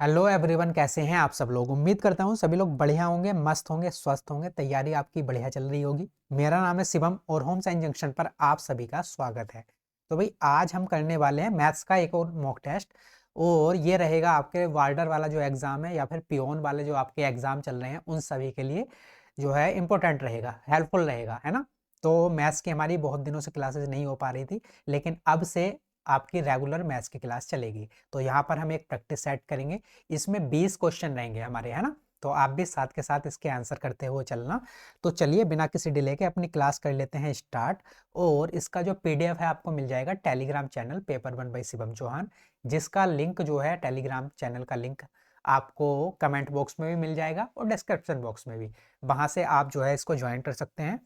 Hello everyone, कैसे हैं आप सब लोग। उम्मीद करता हूँ सभी लोग बढ़िया होंगे, मस्त होंगे, स्वस्थ होंगे। तैयारी आपकी बढ़िया चल रही होगी। मेरा नाम है शिवम और होम साइंस जंक्शन पर आप सभी का स्वागत है। तो भाई आज हम करने वाले हैं मैथ्स का एक और मॉक टेस्ट। और ये रहेगा आपके वार्डर वाला जो एग्ज़ाम है या फिर पियोन वाले जो आपके एग्ज़ाम चल रहे हैं उन सभी के लिए जो है इम्पोर्टेंट रहेगा, हेल्पफुल रहेगा, है ना। तो मैथ्स की हमारी बहुत दिनों से क्लासेस नहीं हो पा रही थी, लेकिन अब से आपकी रेगुलर मैथ्स की क्लास चलेगी। तो यहाँ पर हम एक प्रैक्टिस सेट करेंगे। इसमें 20 क्वेश्चन रहेंगे हमारे, है ना। तो आप भी साथ के साथ इसके आंसर करते हुए चलना। तो चलिए बिना किसी डिले के अपनी क्लास कर लेते हैं स्टार्ट। और इसका जो पीडीएफ है आपको मिल जाएगा Telegram channel paper one by Shivam Chauhan, जिसका लिंक जो है टेलीग्राम चैनल का लिंक आपको कमेंट बॉक्स में भी मिल जाएगा और डिस्क्रिप्शन बॉक्स में भी। वहां से आप जो है इसको ज्वाइन कर सकते हैं।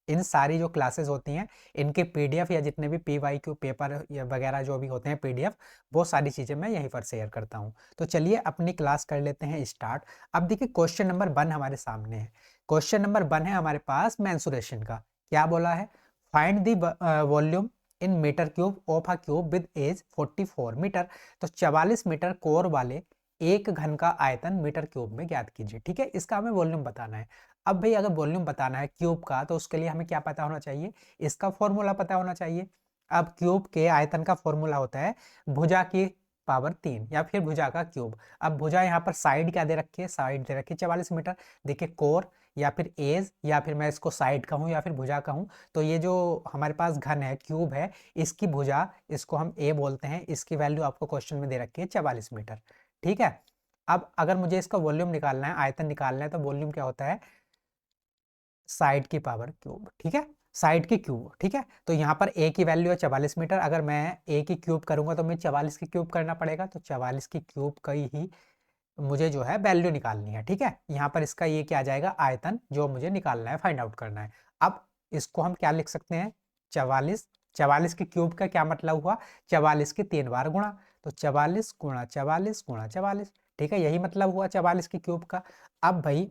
इन सारी जो क्लासेस होती हैं इनके पीडीएफ या जितने भी पीवाईक्यू पेपर या वगैरह जो भी होते हैं पीडीएफ, वो सारी चीज़ें मैं यहीं पर शेयर करता हूँ। तो चलिए अपनी क्लास कर लेते हैं स्टार्ट। अब देखिए क्वेश्चन नंबर 1 हमारे सामने है। क्वेश्चन नंबर 1 है हमारे पास मेंसुरेशन का। क्या बोला है? Find the volume in meter cube of a cube with edge 44 मीटर। तो 44 मीटर कोर वाले एक घन का आयतन मीटर क्यूब में ज्ञात कीजिए। ठीक है, इसका हमें वॉल्यूम बताना है। अब भाई अगर वॉल्यूम बताना है क्यूब का तो उसके लिए हमें क्या पता होना चाहिए? इसका फॉर्मूला पता होना चाहिए। अब क्यूब के आयतन का फॉर्मूला होता है भुजा की पावर 3 या फिर भुजा का क्यूब। अब भुजा यहाँ पर साइड क्या दे रखी है? साइड दे रखी है 44 मीटर। देखिए कोर या फिर एज या फिर मैं इसको साइड कहूँ या फिर भुजा कहूँ, तो ये जो हमारे पास घन है क्यूब है, इसकी भुजा, इसको हम ए बोलते हैं। इसकी वैल्यू आपको क्वेश्चन में दे रखी है 44 मीटर। ठीक है। अब अगर मुझे इसका वॉल्यूम निकालना है, आयतन निकालना है, तो वॉल्यूम क्या होता है? साइड की पावर क्यूब। ठीक है, साइड की क्यूब। ठीक है, तो यहाँ पर ए की वैल्यू है 44 मीटर। अगर मैं ए की क्यूब करूंगा तो मुझे 44 की क्यूब करना पड़ेगा। तो 44 की क्यूब का ही मुझे जो है वैल्यू निकालनी है। ठीक है, यहाँ पर इसका ये क्या आ जाएगा? आयतन, जो मुझे निकालना है, फाइंड आउट करना है। अब इसको हम क्या लिख सकते हैं? 44। 44 की क्यूब का क्या मतलब हुआ? 44 की 3 बार गुणा। तो 44 गुणा 44 गुणा 44। ठीक है, यही मतलब हुआ 44 की क्यूब का। अब भाई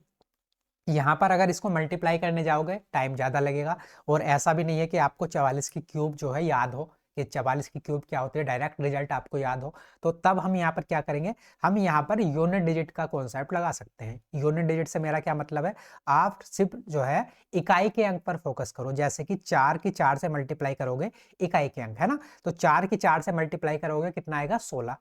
यहाँ पर अगर इसको मल्टीप्लाई करने जाओगे टाइम ज़्यादा लगेगा। और ऐसा भी नहीं है कि आपको 44 की क्यूब जो है याद हो, कि 44 की क्यूब क्या होती है, डायरेक्ट रिजल्ट आपको याद हो। तो तब हम यहाँ पर क्या करेंगे? हम यहाँ पर यूनिट डिजिट का कॉन्सेप्ट लगा सकते हैं। यूनिट डिजिट से मेरा क्या मतलब है? आप सिर्फ जो है इकाई के अंक पर फोकस करो। जैसे कि 4 की 4 से मल्टीप्लाई करोगे, इकाई के अंक है ना। तो 4 की 4 से मल्टीप्लाई करोगे, कितना आएगा? 16।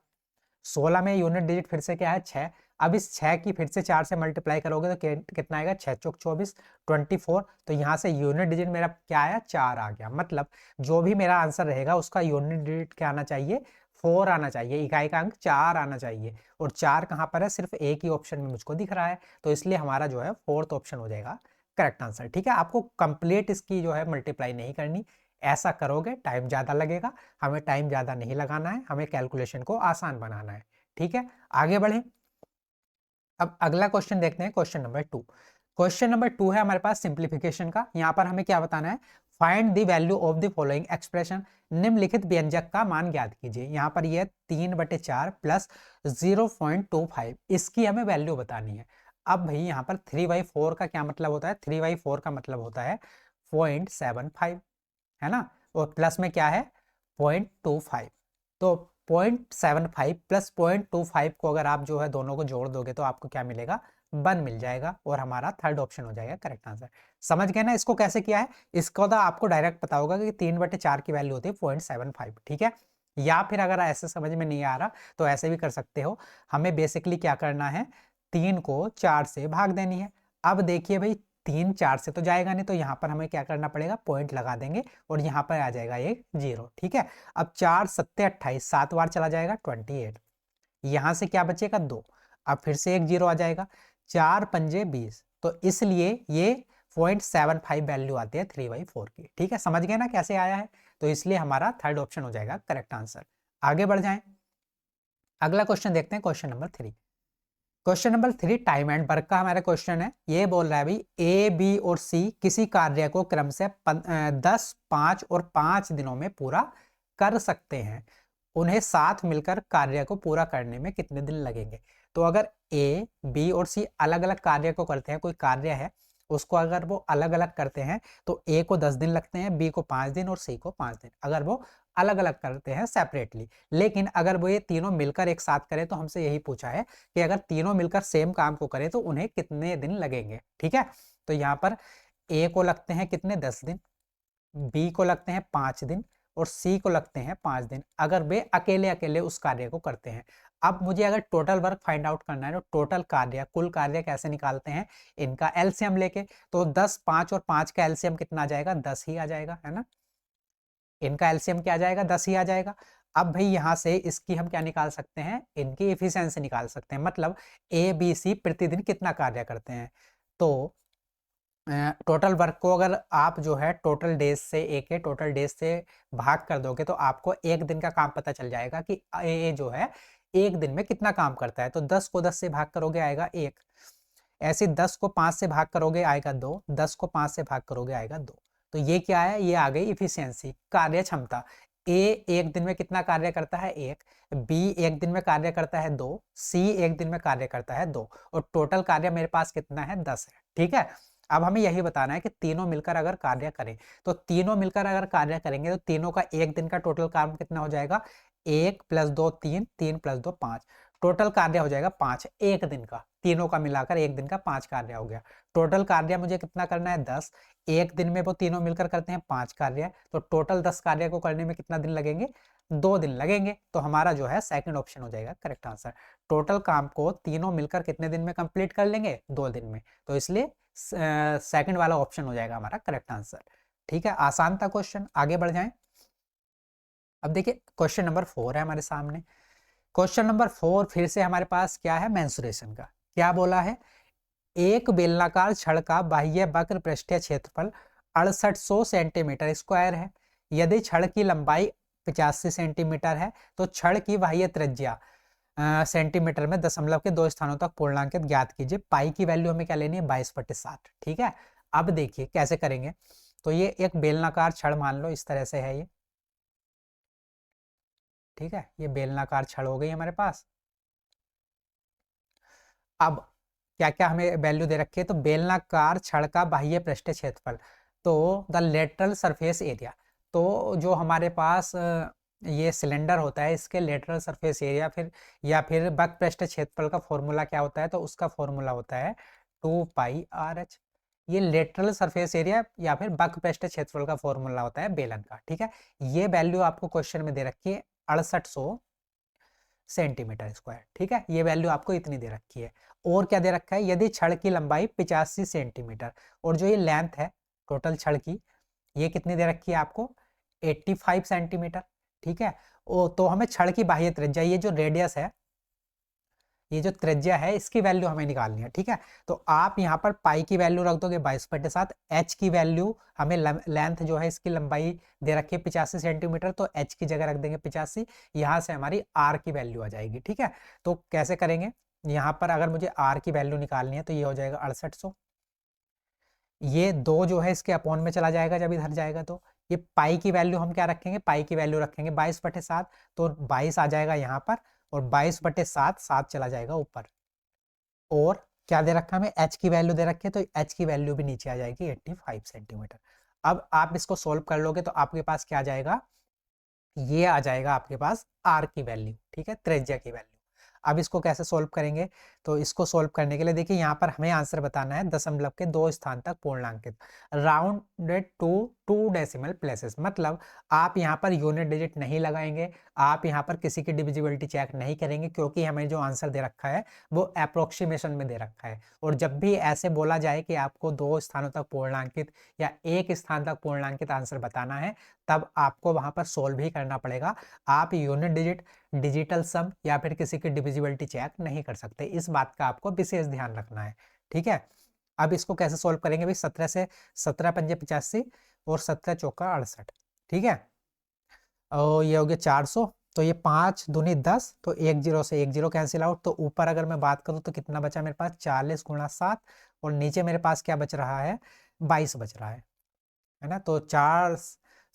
16 में यूनिट डिजिट फिर से क्या है? 6। अब इस 6 की फिर से 4 से मल्टीप्लाई करोगे तो कितना आएगा? 6 चौक 24, 24। तो यहाँ से यूनिट डिजिट मेरा क्या आया? 4 आ गया। मतलब जो भी मेरा आंसर रहेगा उसका यूनिट डिजिट क्या आना चाहिए? 4 आना चाहिए। इकाई का अंक 4 आना चाहिए। और 4 कहाँ पर है? सिर्फ एक ही ऑप्शन में मुझको दिख रहा है। तो इसलिए हमारा जो है फोर्थ ऑप्शन हो जाएगा करेक्ट आंसर। ठीक है, आपको कंप्लीट इसकी जो है मल्टीप्लाई नहीं करनी। ऐसा करोगे टाइम ज़्यादा लगेगा। हमें टाइम ज़्यादा नहीं लगाना है, हमें कैलकुलेशन को आसान बनाना है। ठीक है, आगे बढ़ें। अब अगला क्वेश्चन देखते हैं, क्वेश्चन नंबर 2। क्वेश्चन नंबर 2 है हमारे पास सिंप्लीफिकेशन का। यहाँ पर हमें क्या बताना है? Find the value of the following expression. निम्नलिखित व्यंजक का मान ज्ञात कीजिए। यहाँ पर ये 3/4 प्लस 0.25, इसकी हमें वैल्यू बतानी है। अब भाई यहाँ पर 3/4 का क्या मतलब होता है? 3/4 का मतलब होता है 0.75, है ना। और प्लस में क्या है? 0.25। तो 0.75 प्लस 0.25 को अगर आप जो है दोनों को जोड़ दोगे तो आपको क्या मिलेगा? 1 मिल जाएगा। और हमारा थर्ड ऑप्शन हो जाएगा करेक्ट आंसर। समझ गए ना इसको कैसे किया है? इसको तो आपको डायरेक्ट पता होगा कि 3/4 की वैल्यू होती है 0.75। ठीक है, या फिर अगर ऐसे समझ में नहीं आ रहा तो ऐसे भी कर सकते हो। हमें बेसिकली क्या करना है? 3 को 4 से भाग देनी है। अब देखिए भाई 3 4 से तो जाएगा नहीं, तो यहाँ पर हमें क्या करना पड़ेगा? पॉइंट लगा देंगे और यहाँ पर आ जाएगा एक 0। ठीक है, अब 4 सत्ते 28, 7 बार चला जाएगा 28। यहाँ से क्या बचेगा? 2। अब फिर से एक 0 आ जाएगा। 4 पंजे 20। तो इसलिए ये 0.75 वैल्यू आती है 3/4 की। ठीक है, समझ गए ना कैसे आया है? तो इसलिए हमारा थर्ड ऑप्शन हो जाएगा करेक्ट आंसर। आगे बढ़ जाएं। अगला क्वेश्चन देखते हैं, question number 3। Question number 3 time and work का हमारा क्वेश्चन है। ये बोल रहा है भाई ए बी और सी किसी कार्य को क्रम से 10 5 और 5 दिनों में पूरा कर सकते हैं। उन्हें साथ मिलकर कार्य को पूरा करने में कितने दिन लगेंगे? तो अगर ए बी और सी अलग अलग कार्य को करते हैं, कोई कार्य है उसको अगर वो अलग अलग करते हैं तो ए को 10 दिन लगते हैं, बी को 5 दिन और सी को 5 दिन। अगर वो अलग अलग करते हैं सेपरेटली। लेकिन अगर वो ये तीनों मिलकर एक साथ करें तो हमसे यही पूछा है कि अगर तीनों मिलकर सेम काम को करें तो उन्हें कितने दिन लगेंगे। ठीक है, तो यहाँ पर ए को लगते हैं कितने, 10 दिन, बी को लगते हैं 5 दिन और सी को लगते हैं 5 दिन, अगर वे अकेले अकेले उस कार्य को करते हैं। अब मुझे अगर टोटल वर्क फाइंड आउट करना है तो टोटल कार्य, कुल कार्य कैसे निकालते हैं, इनका एलसीएम लेके। तो 10, 5 और 5 का एलसीएम कितना आ जाएगा, 10 ही आ जाएगा, है ना। इनका एलसीएम क्या आ जाएगा, 10 ही आ जाएगा। अब भाई यहाँ से इसकी हम क्या निकाल सकते हैं, इनकी एफिशिएंसी निकाल सकते हैं, मतलब ए बी सी प्रतिदिन कितना कार्य करते हैं। तो टोटल वर्क को अगर आप जो है टोटल डेज से, ए के टोटल डेज से भाग कर दोगे तो आपको एक दिन का काम पता चल जाएगा कि ए जो है एक दिन में कितना काम करता है। तो 10 को 10 से भाग करोगे आएगा 1, ऐसे 10 को 5 से भाग करोगे आएगा 2, 10 को 5 से भाग करोगे आएगा 2। तो ये क्या है, ये आ गई इफिशियंसी, कार्य क्षमता। ए एक दिन में कितना कार्य करता है, 1, बी एक दिन में कार्य करता है 2, सी एक दिन में कार्य करता है 2, और टोटल कार्य मेरे पास कितना है, 10 है। ठीक है, अब हमें यही बताना है कि तीनों मिलकर अगर कार्य करें, तो तीनों मिलकर अगर कार्य करेंगे तो तीनों का एक दिन का टोटल काम कितना हो जाएगा, 1 + 2 3, 3 + 2 5, टोटल कार्य हो जाएगा 5 एक दिन का, तीनों का मिलाकर एक दिन का 5 कार्य हो गया। टोटल कार्य मुझे कितना करना है, 10, एक दिन में वो तीनों मिलकर करते हैं 5 कार्य, तो टोटल 10 कार्य को करने में कितना दिन लगेंगे, 2 दिन लगेंगे। तो हमारा जो है सेकंड ऑप्शन हो जाएगा करेक्ट आंसर। टोटल काम को तीनों मिलकर कितने दिन में कंप्लीट कर लेंगे, 2 दिन में, तो इसलिए सेकंड वाला ऑप्शन हो जाएगा हमारा करेक्ट आंसर। ठीक है, आसान था क्वेश्चन, आगे बढ़ जाएं। अब देखिए क्वेश्चन नंबर 4 है हमारे सामने। क्वेश्चन नंबर 4 फिर से हमारे पास क्या है, मेंसुरेशन का। क्या बोला है, एक बेलनाकार छड़ का बाह्य वक्र पृष्ठीय क्षेत्रफल 6800 सेंटीमीटर स्क्वायर है। यदि छड़ की लंबाई 85 सेंटीमीटर है तो छड़ की बाह्य त्रिज्या सेंटीमीटर में दशमलव के 2 स्थानों तक पूर्णांकित ज्ञात कीजिए। पाई की वैल्यू हमें क्या लेनी है, 22/60। ठीक है, अब देखिए कैसे करेंगे। तो ये एक बेलनाकार छड़ मान लो इस तरह से है ये। ठीक है, ये बेलनाकार छड़ हो गई हमारे पास। अब क्या क्या हमें वैल्यू दे रखी है, तो बेलनाकार छड़ का बाह्य पृष्ठीय क्षेत्रफल, तो द लेटरल सरफेस एरिया, तो जो हमारे पास ये सिलेंडर होता है इसके लेटरल सरफेस एरिया, फिर या फिर वक्र पृष्ठीय क्षेत्रफल का फॉर्मूला क्या होता है, तो उसका फॉर्मूला होता है 2πr/h। ये लेटरल सरफेस एरिया या फिर वक्र पृष्ठीय क्षेत्रफल का फॉर्मूला होता है बेलन का। ठीक है, ये वैल्यू आपको क्वेश्चन में दे रखी है 6800 सेंटीमीटर स्क्वायर। ठीक है, ये वैल्यू आपको इतनी दे रखी है। और क्या दे रखा है, यदि छड़ की लंबाई 85 सेंटीमीटर और जो ये लेंथ है टोटल छड़ की, ये कितनी दे रखी है आपको, 85 सेंटीमीटर। ठीक है, ओ तो हमें छड़ की बाह्य त्रिज्या, ये जो रेडियस है, ये जो त्रिज्या है इसकी वैल्यू हमें निकालनी है। ठीक है, तो आप यहाँ पर पाई की वैल्यू रख दोगे 22/7, एच की वैल्यू हमें लेंथ जो है इसकी लंबाई दे रखी है 85 सेंटीमीटर, तो एच की जगह रख देंगे 85, यहाँ से हमारी आर की वैल्यू आ जाएगी। ठीक है, तो कैसे करेंगे, यहाँ पर अगर मुझे आर की वैल्यू निकालनी है तो ये हो जाएगा 6800, ये 2 जो है इसके अपॉन में चला जाएगा जब इधर जाएगा, तो ये पाई की वैल्यू हम क्या रखेंगे, पाई की वैल्यू रखेंगे 22/7, तो 22 आ जाएगा यहाँ पर, और 22/7 7 चला जाएगा ऊपर। और क्या दे रखा है हमें, एच की वैल्यू दे रखी है, तो एच की वैल्यू भी नीचे आ जाएगी 85 सेंटीमीटर। अब आप इसको सोल्व कर लोगे तो आपके पास क्या आ जाएगा, ये आ जाएगा आपके पास आर की वैल्यू। ठीक है, त्रिज्या की वैल्यू। अब इसको कैसे सोल्व करेंगे, तो इसको सोल्व करने के लिए देखिए यहाँ पर हमें आंसर बताना है दशमलव के 2 स्थान तक पूर्णांकित, राउंडेड टू 2 डेसिमल प्लेसेस, मतलब आप यहाँ पर यूनिट डिजिट नहीं लगाएंगे, आप यहाँ पर किसी की डिविजिबिलिटी चेक नहीं करेंगे, क्योंकि हमें जो आंसर दे रखा है वो अप्रोक्सीमेशन में दे रखा है। और जब भी ऐसे बोला जाए कि आपको 2 स्थानों तक पूर्णांकित या 1 स्थान तक पूर्णांकित आंसर बताना है, तब आपको वहां पर सोल्व भी करना पड़ेगा। आप यूनिट डिजिट, डिजिटल सम या फिर किसी की डिविजिबिलिटी चेक नहीं कर सकते, इस बात का आपको विशेष ध्यान रखना है। ठीक है, अब इसको कैसे सोल्व करेंगे भाई, 17 से 17 पंजे 85 और 17 चौका 68। ठीक है, और ये हो गया 400, तो ये 5 दूनी 10, तो 1 0 से 1 0 कैंसिल आउट। तो ऊपर अगर मैं बात करूं तो कितना बचा मेरे पास, 40 × 7, और नीचे मेरे पास क्या बच रहा है, 22 बच रहा है ना। तो 4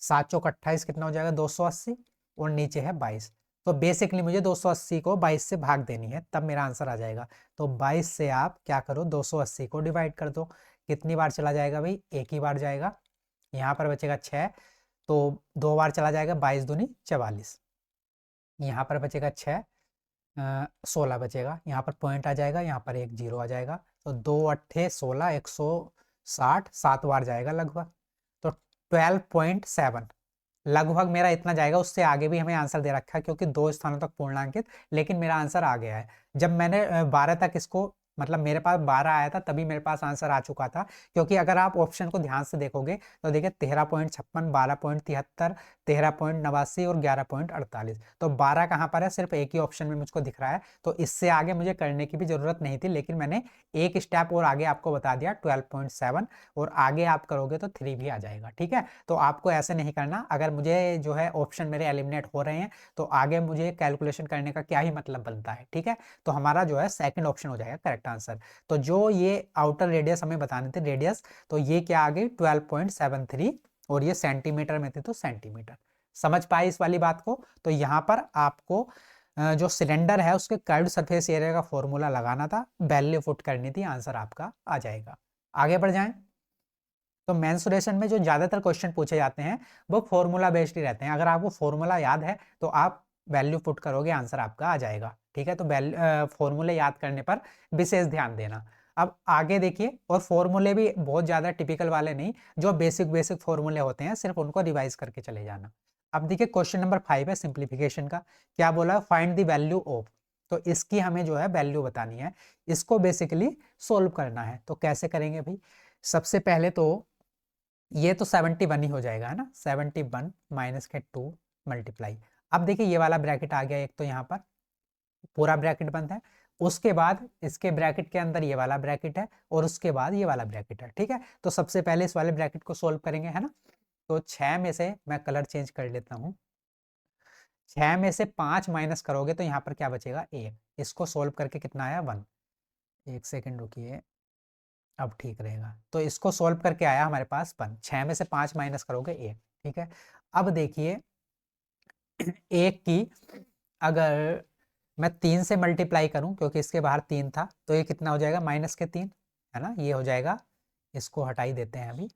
7 चौक 28 कितना हो जाएगा, 280, और नीचे है 22। तो बेसिकली मुझे 280 को 22 से भाग देनी है, तब मेरा आंसर आ जाएगा। तो 22 से आप क्या करो, 280 को डिवाइड कर दो। कितनी बार चला जाएगा भाई, एक ही बार जाएगा, यहाँ पर बचेगा 6, तो 2 बार चला जाएगा, 22 दूनी 44। यहाँ पर बचेगा 6, 16 बचेगा, यहाँ पर पॉइंट आ जाएगा, यहाँ पर एक जीरो आ जाएगा। तो 2 अट्ठे 16, 160, 7 बार जाएगा लगभग। तो 12.7 लगभग मेरा इतना जाएगा। उससे आगे भी हमें आंसर दे रखा है क्योंकि 2 स्थानों तक पूर्णांकित, लेकिन मेरा आंसर आ गया है। जब मैंने 12 तक इसको, मतलब मेरे पास 12 आया था तभी मेरे पास आंसर आ चुका था। क्योंकि अगर आप ऑप्शन को ध्यान से देखोगे तो देखिए 13.56, 12.73, 13.89 और 11.48। तो 12 कहाँ पर है, सिर्फ एक ही ऑप्शन में मुझको दिख रहा है। तो इससे आगे मुझे करने की भी जरूरत नहीं थी, लेकिन मैंने एक स्टेप और आगे आपको बता दिया 12.7, और आगे आप करोगे तो 3 भी आ जाएगा। ठीक है, तो आपको ऐसे नहीं करना। अगर मुझे जो है ऑप्शन मेरे एलिमिनेट हो रहे हैं तो आगे मुझे कैलकुलेशन करने का क्या ही मतलब बनता है। ठीक है, तो हमारा जो है सेकंड ऑप्शन हो जाएगा करेक्ट आंसर। तो जो ये आउटर रेडियस हमें बताने थे रेडियस, तो ये क्या आ गई 12.73, और ये सेंटीमीटर में थे तो सेंटीमीटर। समझ पाए इस वाली बात को? तो यहाँ पर आपको जो सिलेंडर है उसके कर्व्ड सरफेस एरिया का फॉर्मूला लगाना था, वैल्यू पुट करनी थी, आंसर आपका आ जाएगा। आगे बढ़ जाएं। तो मेंसुरेशन में जो ज्यादातर क्वेश्चन पूछे जाते हैं वो फॉर्मूला बेस्ड ही रहते हैं। अगर आपको फॉर्मूला याद है तो आप वैल्यू पुट करोगे, आंसर आपका आ जाएगा। ठीक है, तो फॉर्मूले याद करने पर विशेष ध्यान देना। अब आगे देखिए, और फॉर्मूले भी बहुत ज्यादा टिपिकल वाले नहीं, जो बेसिक बेसिक फॉर्मूले होते हैं सिर्फ उनको रिवाइज करके चले जाना। अब देखिए क्वेश्चन नंबर 5 है सिंप्लीफिकेशन का। क्या बोला, फाइंड द वैल्यू ऑफ। तो इसकी हमें जो है वैल्यू बतानी है, इसको बेसिकली सोल्व करना है। तो कैसे करेंगे भाई? सबसे पहले तो ये तो 71 ही हो जाएगा, है ना। 71 माइनस के 2 मल्टीप्लाई। अब देखिए ये वाला ब्रैकेट आ गया, एक तो यहाँ पर पूरा ब्रैकेट बंद है, उसके बाद इसके ब्रैकेट के अंदर ये वाला ब्रैकेट है, और उसके बाद ये वाला ब्रैकेट है। ठीक है, तो सबसे पहले इस वाले ब्रैकेट को सोल्व करेंगे, है ना। तो 6 में से मैं कलर चेंज कर लेता हूँ। 6 में से 5 माइनस करोगे तो यहाँ पर क्या बचेगा, 1। इसको सोल्व करके कितना आया, 1। एक सेकेंड रुकिए, अब ठीक रहेगा। तो इसको सोल्व करके आया हमारे पास 1। 6 में से 5 माइनस करोगे 1। ठीक है, अब देखिए 1 की अगर मैं 3 से मल्टीप्लाई करूं, क्योंकि इसके बाहर 3 था, तो ये कितना हो जाएगा, माइनस के 3, है ना, ये हो जाएगा। इसको हटा ही देते हैं, अभी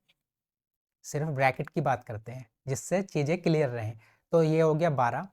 सिर्फ ब्रैकेट की बात करते हैं जिससे चीजें क्लियर रहें। तो ये हो गया 12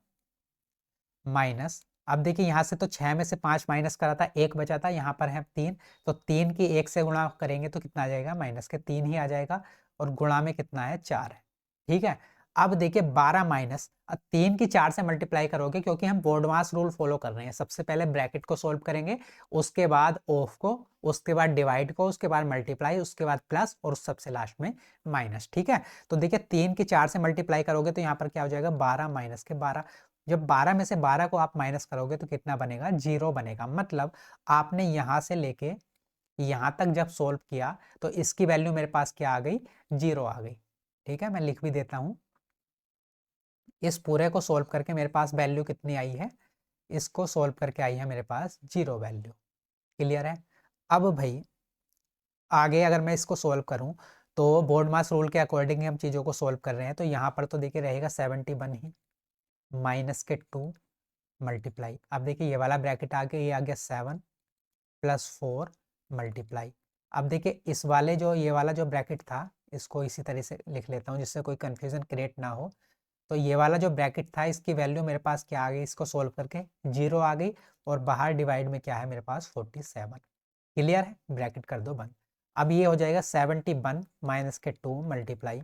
माइनस। अब देखिए यहाँ से तो 6 में से 5 माइनस करा था, 1 बचा था, यहाँ पर है 3, तो 3 की 1 से गुणा करेंगे तो कितना आ जाएगा, माइनस के 3 ही आ जाएगा, और गुणा में कितना है, 4 है। ठीक है, अब देखिए 12 माइनस 3 की 4 से मल्टीप्लाई करोगे, क्योंकि हम बोर्डमास रूल फॉलो कर रहे हैं। सबसे पहले ब्रैकेट को सोल्व करेंगे, उसके बाद ऑफ को, उसके बाद डिवाइड को, उसके बाद मल्टीप्लाई, उसके बाद प्लस, और सबसे लास्ट में माइनस। ठीक है, तो देखिए 3 की 4 से मल्टीप्लाई करोगे तो यहाँ पर क्या हो जाएगा, 12 माइनस के 12। जब 12 में से 12 को आप माइनस करोगे तो कितना बनेगा, 0 बनेगा। मतलब आपने यहां से लेके यहां तक जब सोल्व किया तो इसकी वैल्यू मेरे पास क्या आ गई, 0 आ गई। ठीक है, मैं लिख भी देता हूं। इस पूरे को सोल्व करके मेरे पास वैल्यू कितनी आई है, इसको सोल्व करके आई है मेरे पास 0 वैल्यू। क्लियर है? अब भाई आगे अगर मैं इसको सोल्व करूं, तो बोर्ड मास रूल के अकॉर्डिंग हम चीज़ों को सोल्व कर रहे हैं, तो यहाँ पर तो देखिए रहेगा 71 ही, माइनस के 2 मल्टीप्लाई। अब देखिए ये वाला ब्रैकेट आ गया, ये आ गया 7 प्लस 4 मल्टीप्लाई। अब देखिए इस वाले जो ये वाला जो ब्रैकेट था, इसको इसी तरह से लिख लेता हूँ जिससे कोई कंफ्यूजन क्रिएट ना हो। तो ये वाला जो ब्रैकेट था, इसकी वैल्यू मेरे पास क्या आ गई, इसको सोल्व करके 0 आ गई, और बाहर डिवाइड में क्या है मेरे पास, 47। क्लियर है? ब्रैकेट कर दो बंद। अब ये हो जाएगा 71 माइनस के 2 मल्टीप्लाई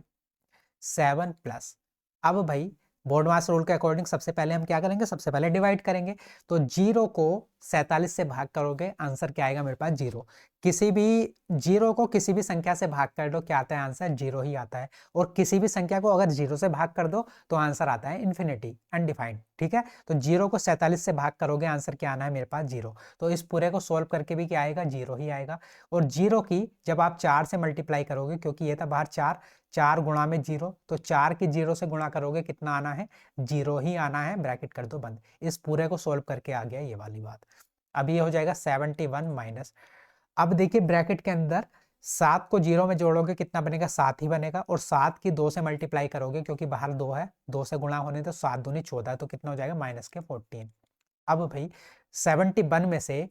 7 प्लस। अब भाई बोर्ड मास रूल के अकॉर्डिंग सबसे पहले हम क्या करेंगे, सबसे पहले डिवाइड करेंगे। तो 0 को 47 से भाग करोगे, आंसर क्या आएगा मेरे पास, 0। किसी भी 0 को किसी भी संख्या से भाग कर दो, क्या आता है आंसर, 0 ही आता है। और किसी भी संख्या को अगर 0 से भाग कर दो तो आंसर आता है इन्फिनिटी, अनडिफाइंड। ठीक है, तो 0 को 47 से भाग करोगे, आंसर क्या आना है मेरे पास, 0। तो इस पूरे को सोल्व करके भी क्या आएगा, 0 ही आएगा। और 0 की जब आप 4 से मल्टीप्लाई करोगे, क्योंकि ये था बाहर 4, 4 गुणा में 0, तो 4 की 0 से गुणा करोगे, कितना आना है, 0 ही आना है। ब्रैकेट कर दो बंद। इस पूरे को सोल्व करके आ गया ये वाली बात। अब ये हो जाएगा 71 माइनस। अब देखिए ब्रैकेट के अंदर 7 को 0 में जोड़ोगे, कितना बनेगा, 7 ही बनेगा। और 7 की 2 से मल्टीप्लाई करोगे, क्योंकि बाहर 2 है, 2 से गुणा होने तो 7 दूनी 14, तो कितना हो जाएगा, माइनस के 14। अब भाई 71 में से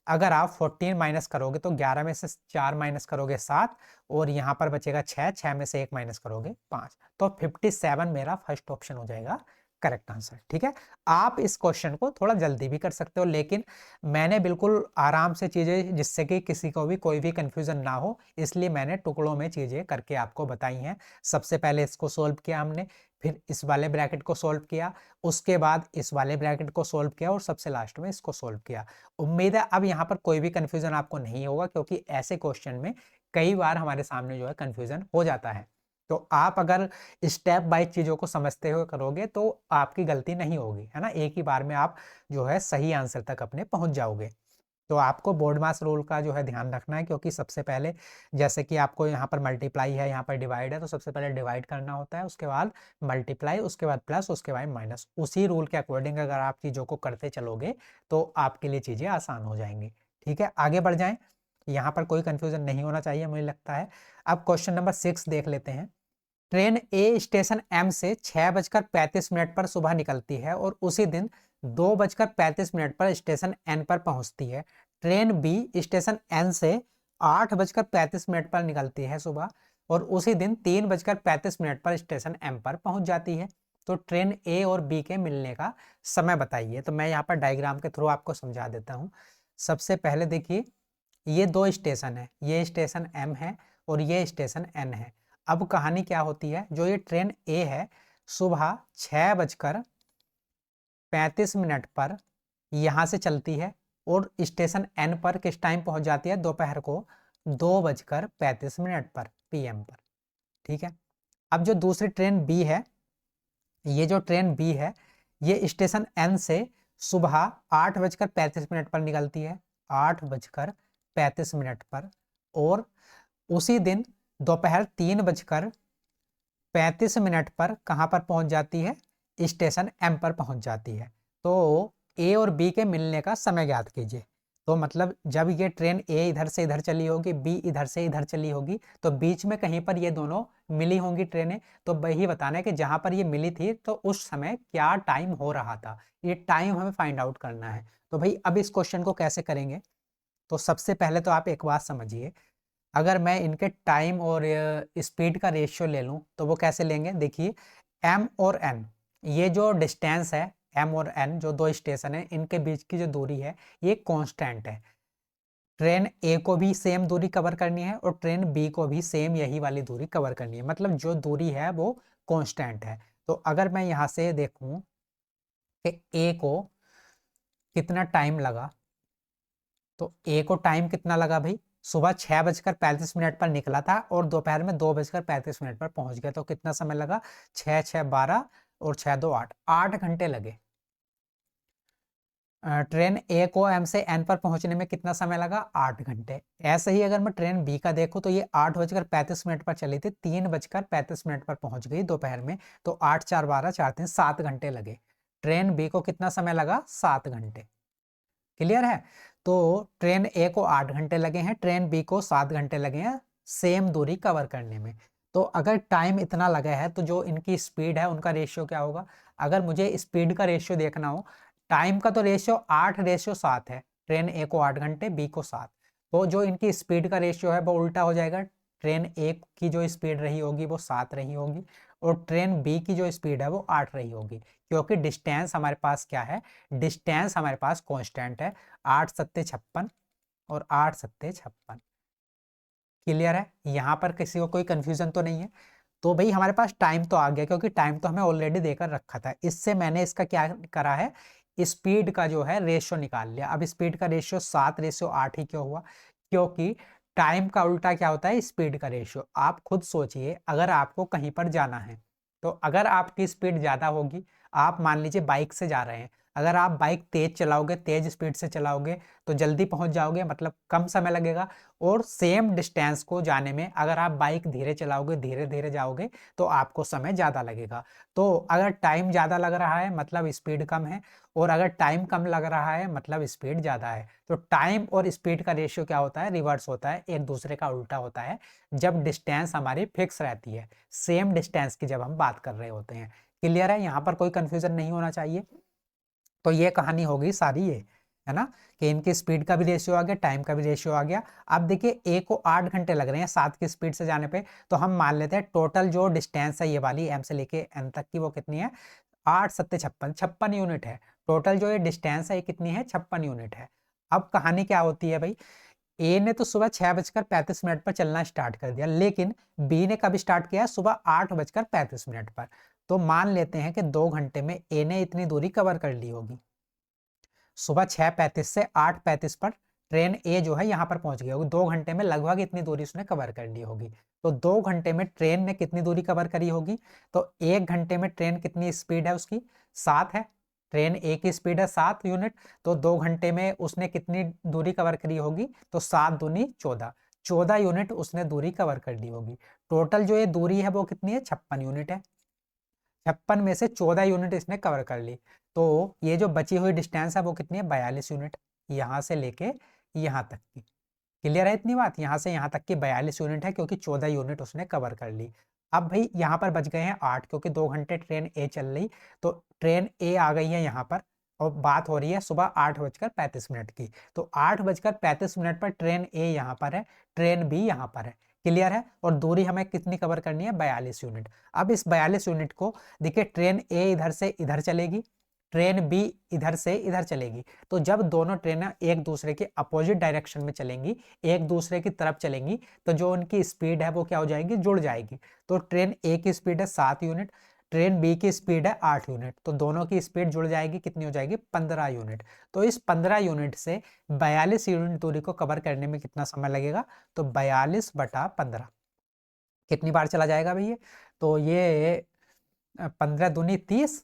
अगर आप 14 माइनस करोगे तो 11 में से 4 माइनस करोगे 7, और यहाँ पर बचेगा 6, 6 में से 1 माइनस करोगे 5, तो 57 मेरा फर्स्ट ऑप्शन हो जाएगा करेक्ट आंसर। ठीक है, आप इस क्वेश्चन को थोड़ा जल्दी भी कर सकते हो, लेकिन मैंने बिल्कुल आराम से चीजें, जिससे कि किसी को भी कोई भी कंफ्यूजन ना हो, इसलिए मैंने टुकड़ों में चीजें करके आपको बताई हैं। सबसे पहले इसको सोल्व किया हमने, फिर इस वाले ब्रैकेट को सोल्व किया, उसके बाद इस वाले ब्रैकेट को सोल्व किया, और सबसे लास्ट में इसको सोल्व किया। उम्मीद है अब यहाँ पर कोई भी कंफ्यूजन आपको नहीं होगा, क्योंकि ऐसे क्वेश्चन में कई बार हमारे सामने जो है कंफ्यूजन हो जाता है। तो आप अगर स्टेप बाय चीजों को समझते हुए करोगे तो आपकी गलती नहीं होगी, है ना, एक ही बार में आप जो है सही आंसर तक अपने पहुंच जाओगे। तो आपको बोर्ड मास रूल का जो है ध्यान रखना है, क्योंकि सबसे पहले जैसे कि आपको यहाँ पर मल्टीप्लाई है, यहाँ पर डिवाइड है, तो सबसे पहले डिवाइड करना होता है, उसके बाद मल्टीप्लाई, उसके बाद प्लस, उसके बाद माइनस। उसी रूल के अकॉर्डिंग अगर आप चीज़ों को करते चलोगे तो आपके लिए चीज़ें आसान हो जाएंगी। ठीक है, आगे बढ़ जाएं, यहाँ पर कोई कंफ्यूजन नहीं होना चाहिए मुझे लगता है। अब क्वेश्चन नंबर 6 देख लेते हैं। ट्रेन ए स्टेशन एम से 6:35 पर सुबह निकलती है और उसी दिन 2:35 पर स्टेशन एन पर पहुंचती है। ट्रेन बी स्टेशन एन से 8:35 पर निकलती है सुबह, और उसी दिन 3:35 पर स्टेशन एम पर पहुंच जाती है। तो ट्रेन ए और बी के मिलने का समय बताइए। तो मैं यहाँ पर डायग्राम के थ्रू आपको समझा देता हूँ। सबसे पहले देखिए, ये दो स्टेशन है, ये स्टेशन एम है और ये स्टेशन एन है। अब कहानी क्या होती है, जो ये ट्रेन ए है सुबह 6:35 पर यहाँ से चलती है, और स्टेशन एन पर किस टाइम पहुंच जाती है, दोपहर को 2:35 पर पीएम पर। ठीक है, अब जो दूसरी ट्रेन बी है, ये जो ट्रेन बी है ये स्टेशन एन से सुबह 8:35 पर निकलती है, 8:35 पर, और उसी दिन दोपहर 3:35 पर कहाँ पर पहुंच जाती है, स्टेशन एम पर पहुंच जाती है। तो ए और बी के मिलने का समय ज्ञात कीजिए। तो मतलब जब ये ट्रेन ए इधर से इधर चली होगी, बी इधर से इधर चली होगी, तो बीच में कहीं पर ये दोनों मिली होंगी ट्रेनें। तो वही बताना है कि जहां पर ये मिली थी तो उस समय क्या टाइम हो रहा था, ये टाइम हमें फाइंड आउट करना है। तो भाई अब इस क्वेश्चन को कैसे करेंगे, तो सबसे पहले तो आप एक बात समझिए, अगर मैं इनके टाइम और स्पीड का रेशियो ले लूं तो वो कैसे लेंगे, देखिए एम और एन, ये जो डिस्टेंस है, एम और एन जो दो स्टेशन है, इनके बीच की जो दूरी है ये कांस्टेंट है। ट्रेन ए को भी सेम दूरी कवर करनी है और ट्रेन बी को भी सेम यही वाली दूरी कवर करनी है, मतलब जो दूरी है वो कांस्टेंट है। तो अगर मैं यहाँ से देखूं कि ए को कितना टाइम लगा, तो ए को टाइम कितना लगा भाई, सुबह 6:35 पर निकला था और दोपहर में 2:35 पर पहुंच गया, तो कितना समय लगा, 6 6 12 और 6 2 8, 8 घंटे लगे। ट्रेन ए को एम से एन पर पहुंचने में कितना समय लगा, 8 घंटे। ऐसे ही अगर मैं ट्रेन बी का देखूं तो ये 8:35 पर चली थी, 3:35 पर पहुंच गई दोपहर में, तो 8 4 12 4 3 7 घंटे लगे। ट्रेन बी को कितना समय लगा, 7 घंटे। क्लियर है, तो ट्रेन ए को 8 घंटे लगे हैं, ट्रेन बी को 7 घंटे लगे हैं सेम दूरी कवर करने में। तो अगर टाइम इतना लगा है तो जो इनकी स्पीड है उनका रेशियो क्या होगा, अगर मुझे स्पीड का रेशियो देखना हो, टाइम का तो रेशियो 8:7 है, ट्रेन ए को 8 घंटे, बी को 7, तो जो इनकी स्पीड का रेशियो है वो उल्टा हो जाएगा। ट्रेन ए की जो स्पीड रही होगी वो 7 रही होगी, और ट्रेन बी की जो स्पीड है वो 8 रही होगी, क्योंकि डिस्टेंस हमारे पास क्या है, डिस्टेंस हमारे पास कांस्टेंट है, 8 सत्ते 56 और 8 सत्ते 56। क्लियर है, यहाँ पर किसी को कोई कंफ्यूजन तो नहीं है। तो भाई हमारे पास टाइम तो आ गया, क्योंकि टाइम तो हमें ऑलरेडी देकर रखा था, इससे मैंने इसका क्या करा है, स्पीड का जो है रेशियो निकाल लिया। अब स्पीड का रेशियो 7:8 ही क्यों हुआ, क्योंकि टाइम का उल्टा क्या होता है, स्पीड का रेशियो। आप खुद सोचिए, अगर आपको कहीं पर जाना है तो अगर आपकी स्पीड ज़्यादा होगी, आप मान लीजिए बाइक से जा रहे हैं, अगर आप बाइक तेज चलाओगे, तेज स्पीड से चलाओगे तो जल्दी पहुंच जाओगे, मतलब कम समय लगेगा। और सेम डिस्टेंस को जाने में अगर आप बाइक धीरे चलाओगे, धीरे धीरे जाओगे, तो आपको समय ज़्यादा लगेगा। तो अगर टाइम ज़्यादा लग रहा है मतलब स्पीड कम है, और अगर टाइम कम लग रहा है मतलब स्पीड ज़्यादा है। तो टाइम और स्पीड का रेशियो क्या होता है, रिवर्स होता है, एक दूसरे का उल्टा होता है, जब डिस्टेंस हमारी फिक्स रहती है, सेम डिस्टेंस की जब हम बात कर रहे होते हैं। क्लियर है, यहाँ पर कोई कंफ्यूजन नहीं होना चाहिए। तो ये कहानी होगी सारी ये। है ना, कि इनकी स्पीड का भी रेशियो आ गया, टाइम का भी रेशियो आ गया। अब देखिए ए को 8 घंटे लग रहे हैं 7 की स्पीड से जाने पे, तो हम मान लेते हैं टोटल जो डिस्टेंस है ये वाली एम से लेके एन तक की वो कितनी है, 8 सत्ते 56, 56 यूनिट है। टोटल जो ये डिस्टेंस है ये कितनी है, 56 यूनिट है। अब कहानी क्या होती है भाई, ए ने तो सुबह 6:35 पर चलना स्टार्ट कर दिया, लेकिन बी ने कब स्टार्ट किया, सुबह 8:35 पर। तो मान लेते हैं कि 2 घंटे में ए ने इतनी दूरी कवर कर ली होगी। सुबह 6:35 से 8:35 पर ट्रेन ए जो है यहाँ पर पहुंच गई होगी। 2 घंटे में लगभग इतनी दूरी उसने कवर कर ली होगी। तो 2 घंटे में ट्रेन ने कितनी दूरी कवर करी होगी, तो 1 घंटे में ट्रेन कितनी स्पीड है उसकी, 7 है। ट्रेन ए की स्पीड है 7 यूनिट, तो 2 घंटे में उसने कितनी दूरी कवर करी होगी, तो 7 दूनी 14, 14 यूनिट उसने दूरी कवर कर ली होगी। टोटल जो ये दूरी है वो कितनी है, 56 यूनिट है। 56 में से 14 यूनिट इसने कवर कर ली, तो ये जो बची हुई डिस्टेंस है वो कितनी है, 42 यूनिट, यहाँ से लेके यहाँ तक की। क्लियर है इतनी बात, यहाँ से यहाँ तक की 42 यूनिट है, क्योंकि 14 यूनिट उसने कवर कर ली। अब भाई यहाँ पर बच गए हैं 8, क्योंकि 2 घंटे ट्रेन ए चल रही, तो ट्रेन ए आ गई है यहाँ पर, और बात हो रही है सुबह 8:35 की। तो 8:35 पर ट्रेन ए यहाँ पर है, ट्रेन बी यहाँ पर है। क्लियर है, और दूरी हमें कितनी कवर करनी है, 42 यूनिट। अब इस 42 यूनिट को देखिए, ट्रेन ए इधर से इधर चलेगी, ट्रेन बी इधर से इधर चलेगी। तो जब दोनों ट्रेनें एक दूसरे के अपोजिट डायरेक्शन में चलेंगी, एक दूसरे की तरफ चलेंगी, तो जो उनकी स्पीड है वो क्या हो जाएगी, जुड़ जाएगी। तो ट्रेन ए की स्पीड है 7 यूनिट, ट्रेन बी की स्पीड है 8 यूनिट, तो दोनों की स्पीड जुड़ जाएगी, कितनी हो जाएगी, 15 यूनिट। तो इस 15 यूनिट से 42 यूनिट दूरी को कवर करने में कितना समय लगेगा, तो 42/15 कितनी बार चला जाएगा भैया, तो ये 15 दूनी 30,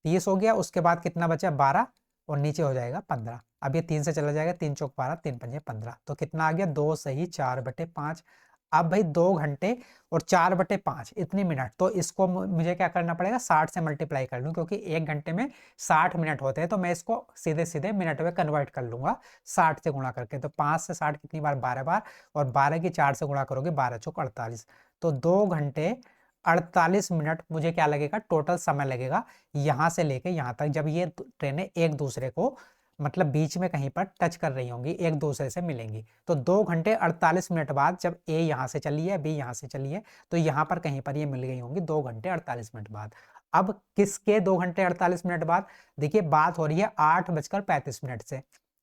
30 हो गया। उसके बाद कितना बचा, 12, और नीचे हो जाएगा 15। अब ये 3 से चला जाएगा, 3 चौक 12, 3 पंजे 15, तो कितना आ गया, 2 सही 4/5। अब भाई 2 घंटे और 4/5 इतनी मिनट, तो इसको मुझे क्या करना पड़ेगा, 60 से मल्टीप्लाई कर लूँ, क्योंकि 1 घंटे में 60 मिनट होते हैं, तो मैं इसको सीधे सीधे मिनट में कन्वर्ट कर लूंगा 60 से गुणा करके। तो 5 से 60 कितनी बार, 12 बार, और 12 की 4 से गुणा करोगे, 12 चौक 48। तो 2 घंटे 48 मिनट मुझे क्या लगेगा, टोटल समय लगेगा यहाँ से लेके यहाँ तक, जब ये ट्रेनें एक दूसरे को मतलब बीच में कहीं पर टच कर रही होंगी, एक दूसरे से मिलेंगी। तो 2 घंटे 48 मिनट बाद जब ए यहाँ से चली है, बी यहाँ से चली है, तो यहाँ पर कहीं पर ये मिल गई होंगी 2 घंटे 48 मिनट बाद। अब किसके 2 घंटे 48 मिनट बाद, देखिए बात हो रही है 8:35 से,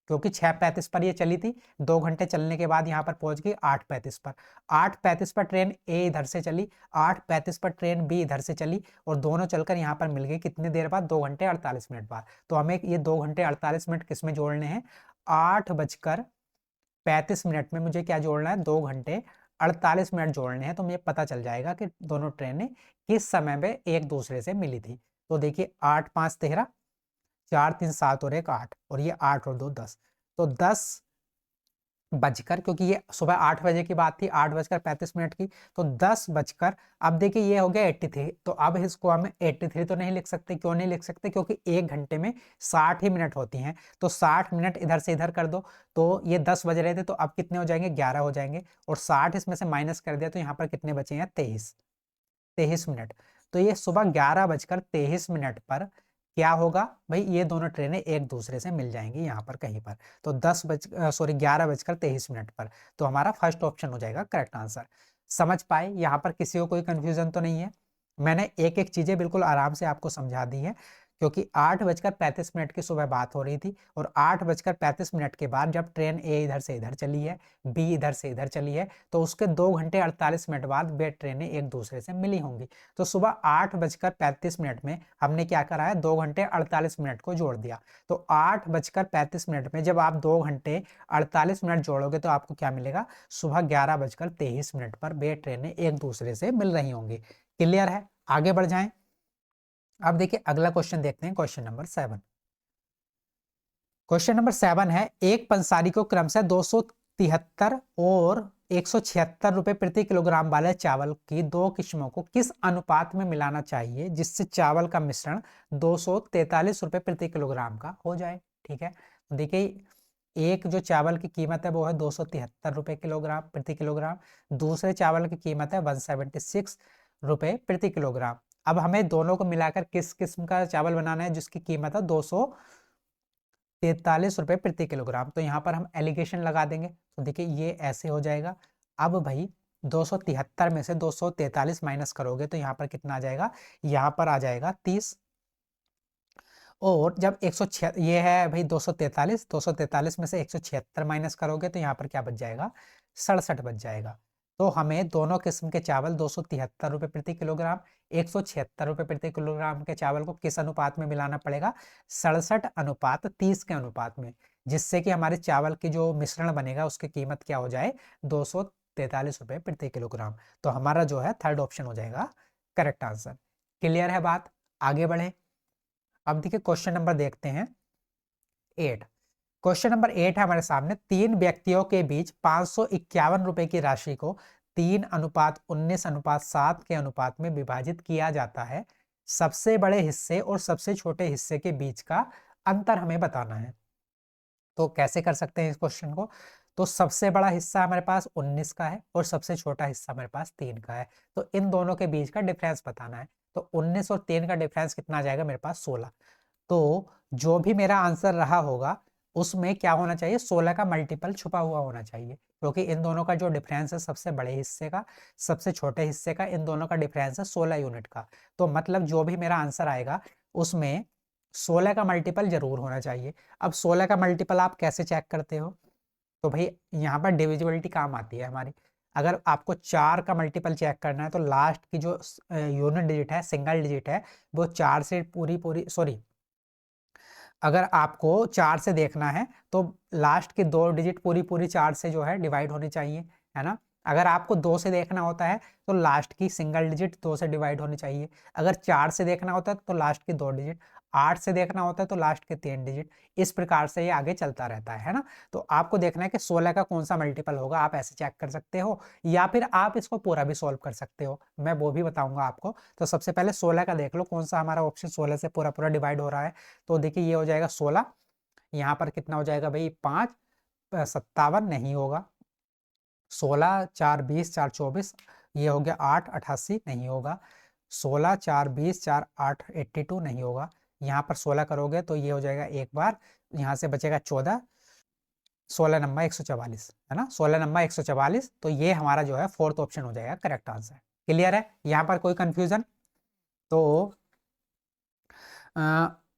क्योंकि 6:35 पर ये चली थी, 2 घंटे चलने के बाद यहाँ पर पहुंच गई 8:35 पर। 8:35 पर ट्रेन ए इधर से चली, 8:35 पर ट्रेन बी इधर से चली, और दोनों चलकर यहाँ पर मिल गई कितनी देर बाद, 2 घंटे 48 मिनट बाद। तो हमें ये 2 घंटे 48 मिनट किस में जोड़ने हैं, 8:35 में मुझे क्या जोड़ना है, 2 घंटे 48 मिनट जोड़ने हैं। तो मुझे पता चल जाएगा कि दोनों ट्रेनें किस समय में एक दूसरे से मिली थी। तो देखिए 8 5 13, 4 3 7 और 1 8, और ये 8 और 2 10, तो 10 बजकर, क्योंकि ये सुबह 8 बजे की बात थी, 8:35 की, तो 10 बजकर, अब देखिए ये हो गया 83। तो अब इसको हम 83 तो नहीं लिख सकते, क्यों नहीं लिख सकते, क्योंकि 1 घंटे में 60 ही मिनट होती हैं, तो 60 मिनट इधर से इधर कर दो, तो ये 10 बज रहे थे, तो अब कितने हो जाएंगे, 11 हो जाएंगे, और 60 इसमें से माइनस कर दिया, तो यहाँ पर कितने बचे हैं, 23 मिनट। तो ये सुबह 11:23 पर क्या होगा भाई, ये दोनों ट्रेनें एक दूसरे से मिल जाएंगी यहाँ पर कहीं पर। तो 11:23 पर, तो हमारा फर्स्ट ऑप्शन हो जाएगा करेक्ट आंसर। समझ पाए, यहाँ पर किसी को कोई कंफ्यूजन तो नहीं है, मैंने एक एक चीजें बिल्कुल आराम से आपको समझा दी है, क्योंकि 8:35 की सुबह बात हो रही थी, और 8:35 के बाद जब ट्रेन ए इधर से इधर चली है, बी इधर से इधर चली है, तो उसके 2 घंटे 48 मिनट बाद वे ट्रेनें एक दूसरे से मिली होंगी। तो सुबह 8:35 में हमने क्या करा है, 2 घंटे 48 मिनट को जोड़ दिया। तो 8:35 में जब आप 2 घंटे 48 मिनट जोड़ोगे, तो आपको क्या मिलेगा, सुबह 11:23 पर वे ट्रेनें एक दूसरे से मिल रही होंगी। क्लियर है, आगे बढ़ जाएं। अब देखिए अगला क्वेश्चन देखते हैं, क्वेश्चन नंबर 7। क्वेश्चन नंबर 7 है, एक पंसारी को क्रमशः 273 और 176 रुपए प्रति किलोग्राम वाले चावल की दो किस्मों को किस अनुपात में मिलाना चाहिए, जिससे चावल का मिश्रण 243 रुपए प्रति किलोग्राम का हो जाए। ठीक है, तो देखिए एक जो चावल की कीमत है वो है 273 रुपए किलोग्राम प्रति किलोग्राम, दूसरे चावल की कीमत है 176 रुपए प्रति किलोग्राम। अब हमें दोनों को मिलाकर किस किस्म का चावल बनाना है जिसकी कीमत है 43 रुपये प्रति किलोग्राम। तो यहाँ पर हम एलिगेशन लगा देंगे, तो देखिए ये ऐसे हो जाएगा। अब भाई 273 में से 243 माइनस करोगे तो यहाँ पर कितना आ जाएगा, यहाँ पर आ जाएगा 30। और जब 106 ये है भाई 243 में से 176 माइनस करोगे तो यहाँ पर क्या बच जाएगा, 67 बच जाएगा। तो हमें दोनों किस्म के चावल 273 रुपये प्रति किलोग्राम, 176 रुपये प्रति किलोग्राम के चावल को किस अनुपात में मिलाना पड़ेगा, 67:30 के अनुपात में, जिससे कि हमारे चावल की जो मिश्रण बनेगा उसकी कीमत क्या हो जाए, 243 रुपये प्रति किलोग्राम। तो हमारा जो है थर्ड ऑप्शन हो जाएगा करेक्ट आंसर। क्लियर है बात, आगे बढ़े। अब देखिए क्वेश्चन नंबर देखते हैं 8। क्वेश्चन नंबर 8 है हमारे सामने, 3 व्यक्तियों के बीच 551 रुपए की राशि को 3:19:7 के अनुपात में विभाजित किया जाता है। सबसे बड़े हिस्से और सबसे छोटे हिस्से के बीच का अंतर हमें बताना है। तो कैसे कर सकते हैं इस क्वेश्चन को, तो सबसे बड़ा हिस्सा हमारे पास 19 का है और सबसे छोटा हिस्सा हमारे पास 3 का है, तो इन दोनों के बीच का डिफरेंस बताना है। तो 19 और 3 का डिफरेंस कितना आ जाएगा मेरे पास, 16। तो जो भी मेरा आंसर रहा होगा उसमें क्या होना चाहिए, 16 का मल्टीपल छुपा हुआ होना चाहिए, क्योंकि इन दोनों का जो डिफरेंस है सबसे बड़े हिस्से का सबसे छोटे हिस्से का, इन दोनों का डिफरेंस है 16 यूनिट का। तो मतलब जो भी मेरा आंसर आएगा उसमें 16 का मल्टीपल जरूर होना चाहिए। अब 16 का मल्टीपल आप कैसे चेक करते हो, तो भाई यहाँ पर डिविजिबिलिटी काम आती है हमारी। अगर आपको 4 का मल्टीपल चेक करना है तो लास्ट की जो यूनिट डिजिट है, सिंगल डिजिट है, वो 4 से पूरी पूरी सॉरी, अगर आपको 4 से देखना है तो लास्ट की 2 डिजिट पूरी पूरी 4 से जो है डिवाइड होनी चाहिए, है ना। अगर आपको 2 से देखना होता है तो लास्ट की सिंगल डिजिट 2 से डिवाइड होनी चाहिए। अगर 4 से देखना होता है तो लास्ट की 2 डिजिट, 8 से देखना होता है तो लास्ट के 3 डिजिट, इस प्रकार से ये आगे चलता रहता है ना। तो आपको देखना है कि 16 का कौन सा मल्टीपल होगा, आप ऐसे चेक कर सकते हो, या फिर आप इसको पूरा भी सॉल्व कर सकते हो, मैं वो भी बताऊंगा आपको। तो सबसे पहले 16 का देख लो कौन सा हमारा ऑप्शन 16 से पूरा पूरा डिवाइड हो रहा है। तो देखिए ये हो जाएगा 16, यहाँ पर कितना हो जाएगा भाई 5, 57 नहीं होगा, 16 4 20 4 24, ये हो गया 8 88 नहीं होगा, 16 4 20 4 8 82 नहीं होगा। यहाँ पर 16 करोगे तो ये हो जाएगा एक बार, यहाँ से बचेगा 14, 16 नंबर 144, है ना, 16 नंबर 144। तो ये हमारा जो है फोर्थ ऑप्शन हो जाएगा करेक्ट आंसर। क्लियर है, यहाँ पर कोई कंफ्यूजन। तो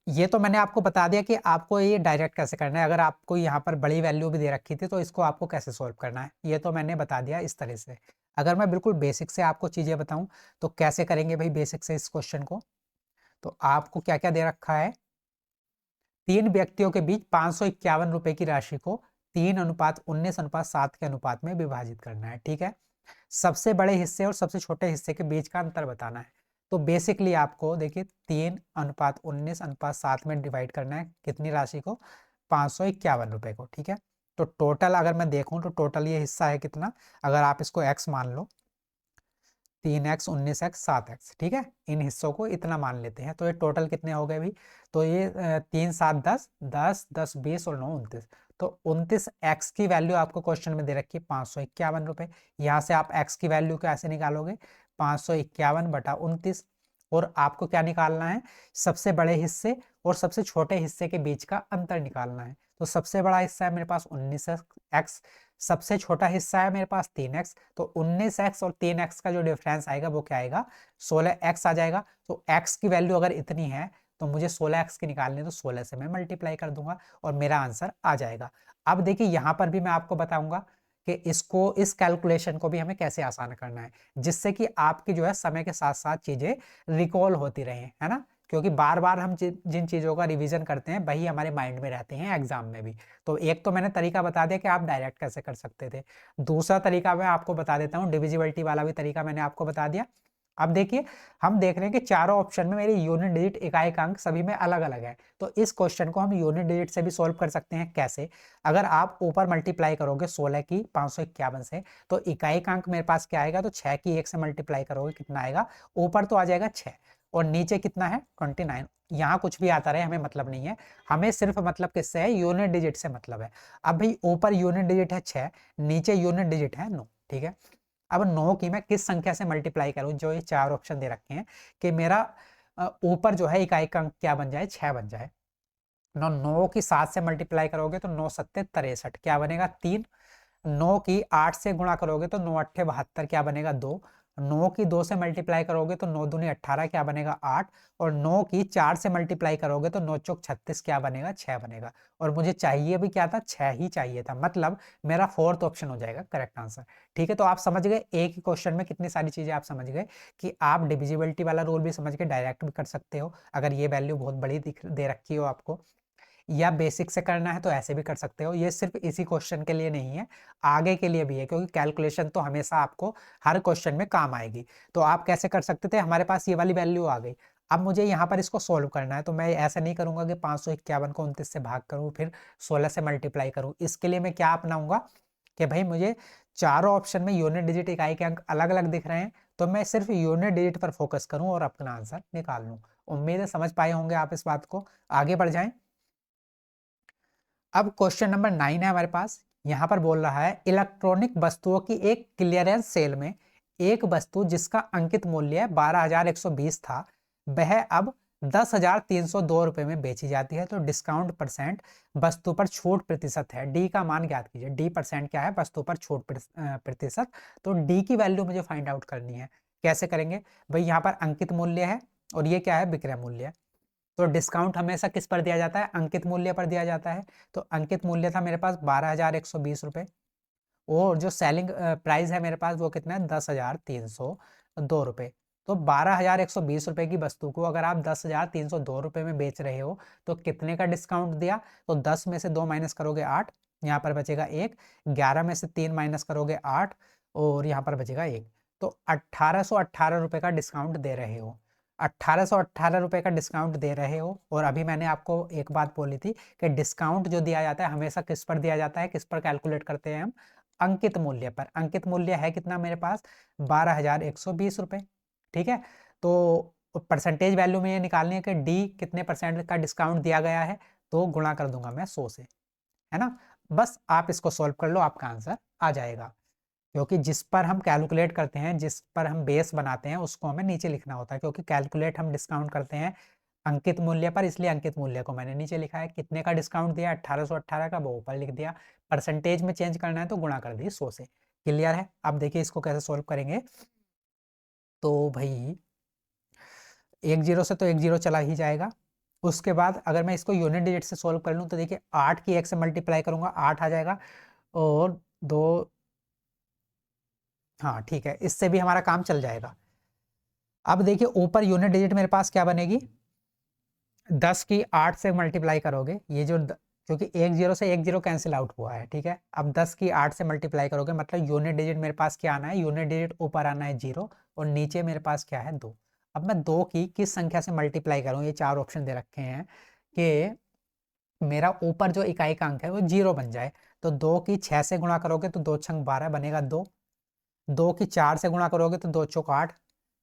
ये तो मैंने आपको बता दिया कि आपको ये डायरेक्ट कैसे करना है। अगर आपको यहाँ पर बड़ी वैल्यू भी दे रखी थी तो इसको आपको कैसे सॉल्व करना है, ये तो मैंने बता दिया इस तरह से। अगर मैं बिल्कुल बेसिक से आपको चीज़ें बताऊं तो कैसे करेंगे भाई बेसिक से इस क्वेश्चन को, तो आपको क्या क्या दे रखा है, 3 व्यक्तियों के बीच 551 रुपए की राशि को 3:19:7 के अनुपात में विभाजित करना है, ठीक है। सबसे बड़े हिस्से और सबसे छोटे हिस्से के बीच का अंतर बताना है। तो बेसिकली आपको देखिए 3:19:7 में डिवाइड करना है कितनी राशि को, 551 रुपए को, ठीक है। तो टोटल अगर मैं देखूं तो टोटल ये हिस्सा है कितना, अगर आप इसको x मान लो, 3x 19x 7x, ठीक है, इन हिस्सों को इतना मान लेते हैं। तो ये टोटल कितने हो गए भाई, तो ये 3 7 10 10 10 20 और 9 29, तो 29x की वैल्यू आपको क्वेश्चन में दे रखी है 551 रुपए। यहाँ से आप x की वैल्यू कैसे निकालोगे, 551/29, और आपको क्या निकालना है, सबसे बड़े हिस्से और सबसे छोटे हिस्से के बीच का अंतर निकालना है। तो सबसे बड़ा हिस्सा है मेरे पास 19x, सबसे छोटा हिस्सा है मेरे पास 3x, तो 19x और 3x का जो डिफरेंस आएगा वो क्या आएगा, 16x आ जाएगा। तो x की वैल्यू अगर इतनी है तो मुझे 16x की निकालनी है, तो 16 से मैं मल्टीप्लाई कर दूंगा और मेरा आंसर आ जाएगा। अब देखिए यहाँ पर भी मैं आपको बताऊंगा कि इसको, इस कैलकुलेशन को भी हमें कैसे आसान करना है, जिससे कि आपकी जो है समय के साथ साथ चीजें रिकॉल होती रहें, है ना। क्योंकि बार बार हम जिन चीज़ों का रिवीजन करते हैं वही हमारे माइंड में रहते हैं एग्जाम में भी। तो एक तो मैंने तरीका बता दिया कि आप डायरेक्ट कैसे कर सकते थे, दूसरा तरीका मैं आपको बता देता हूँ, डिविजिबिलिटी वाला भी तरीका मैंने आपको बता दिया। अब देखिए हम देख रहे हैं कि चारों ऑप्शन में मेरी यूनिट डिजिट इकाई अंक सभी में अलग अलग है। तो इस क्वेश्चन को हम यूनिट डिजिट से भी सोल्व कर सकते हैं। कैसे, अगर आप ऊपर मल्टीप्लाई करोगे 16 की 551 से, तो इकाई अंक मेरे पास क्या आएगा, तो 6 की 1 से मल्टीप्लाई करोगे कितना आएगा, ऊपर तो आ जाएगा 6 और नीचे कितना है 29। यहाँ कुछ भी आता रहे हमें मतलब नहीं है, हमें सिर्फ मतलब किससे है, यूनिट डिजिट से मतलब है। अब भाई ऊपर यूनिट डिजिट है 6, नीचे यूनिट डिजिट है 9, ठीक है। अब 9 की मैं किस संख्या से मल्टीप्लाई करूं, जो ये चार ऑप्शन दे रखे हैं, कि मेरा ऊपर जो है इकाई का अंक क्या बन जाए, 6 बन जाए। 9 की 7 से मल्टीप्लाई करोगे तो 9 सत्ते 63, क्या बनेगा 3। 9 की 8 से गुणा करोगे तो 9 अट्ठे 72, क्या बनेगा 2। 9 की 2 से मल्टीप्लाई करोगे तो 9 दूनी 18, क्या बनेगा 8। और 9 की 4 से मल्टीप्लाई करोगे तो 9 चौक 36, क्या बनेगा 6 बनेगा। और मुझे चाहिए भी क्या था, 6 ही चाहिए था, मतलब मेरा फोर्थ ऑप्शन हो जाएगा करेक्ट आंसर। ठीक है, तो आप समझ गए एक ही क्वेश्चन में कितनी सारी चीजें आप समझ गए कि आप डिविजिबिलिटी वाला रूल भी समझ के डायरेक्ट भी कर सकते हो, अगर ये वैल्यू बहुत बड़ी दे रखी हो आपको, या बेसिक से करना है तो ऐसे भी कर सकते हो। ये सिर्फ इसी क्वेश्चन के लिए नहीं है, आगे के लिए भी है, क्योंकि कैलकुलेशन तो हमेशा आपको हर क्वेश्चन में काम आएगी। तो आप कैसे कर सकते थे, हमारे पास ये वाली वैल्यू आ गई, अब मुझे यहाँ पर इसको सोल्व करना है, तो मैं ऐसा नहीं करूंगा कि 551 को 29 से भाग करूँ फिर 16 से मल्टीप्लाई करूँ। इसके लिए मैं क्या अपनाऊंगा कि भाई मुझे चारों ऑप्शन में यूनिट डिजिट इकाई के अंक अलग अलग दिख रहे हैं, तो मैं सिर्फ यूनिट डिजिट पर फोकस करूं और अपना आंसर निकाल लूं। उम्मीद है समझ पाए होंगे आप इस बात को। आगे बढ़ जाएं। अब क्वेश्चन नंबर 9 है हमारे पास, यहां पर बोल रहा है इलेक्ट्रॉनिक वस्तुओं की एक क्लियरेंस सेल में एक वस्तु जिसका अंकित मूल्य 12,120 था, वह अब 10,302 रुपए में बेची जाती है, तो डिस्काउंट परसेंट वस्तु पर छूट प्रतिशत है, डी का मान ज्ञात कीजिए। डी परसेंट क्या है, वस्तु पर छूट प्रतिशत, तो डी की वैल्यू मुझे फाइंड आउट करनी है। कैसे करेंगे भाई, यहाँ पर अंकित मूल्य है और ये क्या है, विक्रय मूल्य। तो डिस्काउंट हमेशा किस पर दिया जाता है, अंकित मूल्य पर दिया जाता है। तो अंकित मूल्य था मेरे पास 12,120 रुपए, और जो सेलिंग प्राइस है मेरे पास वो कितना है, 10,302 रुपए। तो 12,120 रुपए की वस्तु को अगर आप 10,302 रुपए में बेच रहे हो, तो कितने का डिस्काउंट दिया, तो 10 में से 2 माइनस करोगे 8, यहाँ पर बचेगा 1। 11 में से 3 माइनस करोगे 8, और यहाँ पर बचेगा 1। तो 1,818 रुपए का डिस्काउंट दे रहे हो। 1,818 रुपए का डिस्काउंट दे रहे हो। और अभी मैंने आपको एक बात बोली थी कि डिस्काउंट जो दिया जाता है हमेशा किस पर दिया जाता है, किस पर कैलकुलेट करते हैं हम, अंकित मूल्य पर। अंकित मूल्य है कितना मेरे पास, 12,120 रुपए। ठीक है, तो परसेंटेज वैल्यू में ये निकालनी है कि डी कितने परसेंट का डिस्काउंट दिया गया है, तो गुणा कर दूंगा मैं 100 से, है ना। बस आप इसको सॉल्व कर लो, आपका आंसर आ जाएगा। क्योंकि जिस पर हम कैलकुलेट करते हैं, जिस पर हम बेस बनाते हैं, उसको हमें नीचे लिखना होता है, क्योंकि कैलकुलेट हम डिस्काउंट करते हैं अंकित मूल्य पर, इसलिए अंकित मूल्य को मैंने नीचे लिखा है। कितने का डिस्काउंट दिया, 1,818 का, वो ऊपर लिख दिया। परसेंटेज में चेंज करना है तो गुणा कर दी 100 से। क्लियर है। अब देखिए इसको कैसे सोल्व करेंगे। तो भाई 1 जीरो से तो 1 जीरो चला ही जाएगा। उसके बाद अगर मैं इसको यूनिट डिजिट से सोल्व कर लूँ तो देखिए 8 की 1 से मल्टीप्लाई करूंगा, 8 आ जाएगा। और 2, हाँ ठीक है, इससे भी हमारा काम चल जाएगा। अब देखिए ऊपर यूनिट डिजिट मेरे पास क्या बनेगी, 10 की 8 से मल्टीप्लाई करोगे, ये जो क्योंकि 1 जीरो से 1 जीरो कैंसिल आउट हुआ है, ठीक है। अब 10 की 8 से मल्टीप्लाई करोगे, मतलब यूनिट डिजिट मेरे पास क्या आना है, यूनिट डिजिट ऊपर आना है 0, और नीचे मेरे पास क्या है 2। अब मैं 2 की किस संख्या से मल्टीप्लाई करूँ, ये 4 ऑप्शन दे रखे हैं कि मेरा ऊपर जो इकाई का अंक है वो 0 बन जाए। तो 2 की 6 से गुणा करोगे तो 2 छंग 12 बनेगा 2। 2 की 4 से गुणा करोगे तो 2 चौक 8।